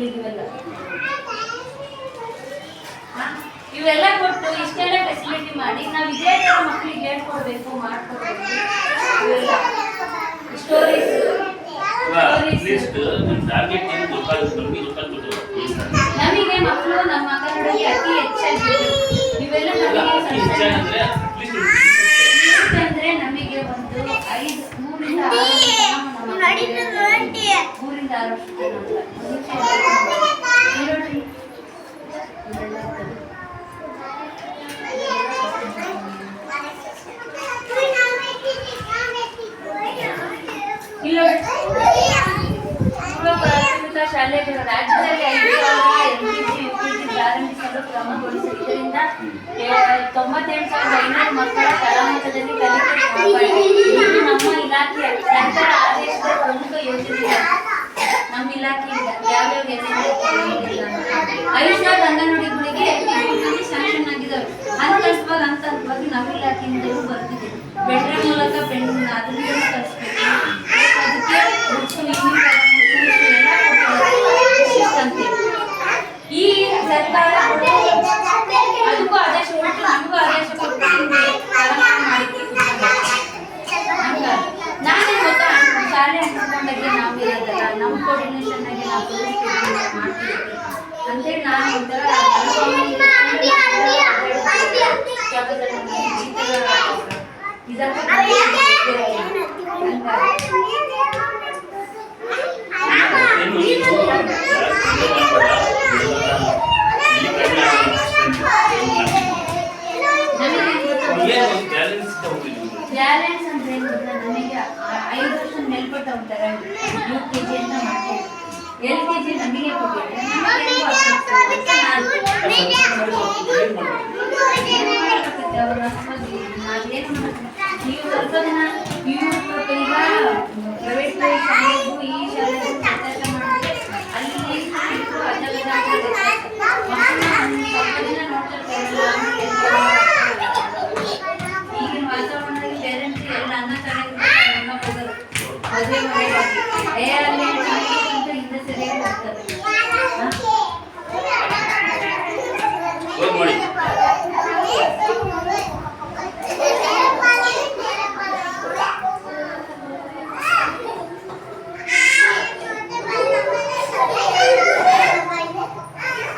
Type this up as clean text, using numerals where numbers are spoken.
ಇವೆಲ್ಲ ಇವೆಲ್ಲ ಕೊಟ್ಟು ಇಷ್ಟೆಲ್ಲ ಫೆಸಿಲಿಟಿ ಮಾಡಿ ನಾವು ಇದೇ ಥರ ಮಕ್ಕಳಿಗೆ ಹೇಳ್ಕೊಡ್ಬೇಕು ಮಾಡ್ಕೊಡ್ಬೇಕು. ಇವೆಲ್ಲ ಸ್ಟೋರೀಸ್ ನಮಗೆ ಮಕ್ಕಳು ನಮ್ಮ ಮಕ್ಕಳಿಗೆ ಅತಿ ಹೆಚ್ಚಾಗಿ ಇವೆಲ್ಲ ಅಂದ್ರೆ ನಮಗೆ ಒಂದು 3 ಪ್ರಾಥಮಿಕ ಶಾಲೆಗಳು ರಾಜ್ಯದಲ್ಲಿ 5,000 LKG ಪ್ರಾರಂಭಿಸಲು ಕ್ರಮಗೊಳಿಸಿದೆ. ಇದರಿಂದ 98,500 ಮಕ್ಕಳ ತಳಮಟ್ಟದಲ್ಲಿ ಕಲಿಕೆ ಇದು ನಮ್ಮ ಇಲಾಖೆಯ ಸರ್ಕಾರ ಆದೇಶದ ಪ್ರಮುಖ ಯೋಜನೆ. ನಮ್ಮ ಇಲಾಖೆಯಿಂದ ಯಾವ್ಯಾವ ಆಯುಷ್ಮಾನ್ ಅಂಗನವಾಡಿಗಳಿಗೆ ಸ್ಯಾಂಕ್ಷನ್ ಆಗಿದ್ದಾವೆ. ಹಂತವಾಗಿ ನಮ್ಮ ಇಲಾಖೆಯಿಂದಲೂ ಬರ್ತಿದೆ. ಬೆಟ್ರ ಮೂಲಕ ಅದರಿಂದ ಕಲಿಸ್ಬೇಕು. ಅದಕ್ಕೆ ಈ ಸರ್ಕಾರ ಅದಕ್ಕೂ ಆದೇಶ ಕೊಟ್ಟು ನಮಗೂ ಆದೇಶ ಕೊಟ್ಟು ನಾನೇ ಗೊತ್ತಾ ಶಾಲೆ ಅನ್ಕೊಂಡಾಗೆ ನಾವು ಇರೋದಲ್ಲ, ನಮ್ಮ ಕೋರ್ಡಿನೇಷನ್ ಆಗಿ ನಾವು ಮಾಡ್ತೀವಿ ಅಂತೇಳಿ ನಾನು ಒಂಥರ ಟ್ಯಾಲೆಂಟ್ಸ್ ಅಂದ್ರೆ ಏನು ಗೊತ್ತಾ, ನನಗೆ 5 ವರ್ಷ ಮೇಲ್ಪಟ್ಟ ಹೋಗ್ತಾರೆ UKG ಅಂತ ಮಾಡ್ತೀವಿ. LKG ನಮಗೆ ಕೊಟ್ಟಿದ್ದಾರೆ. ನೀವು ಸ್ವಲ್ಪ ದಿನ ಪ್ರೈವೇಟ್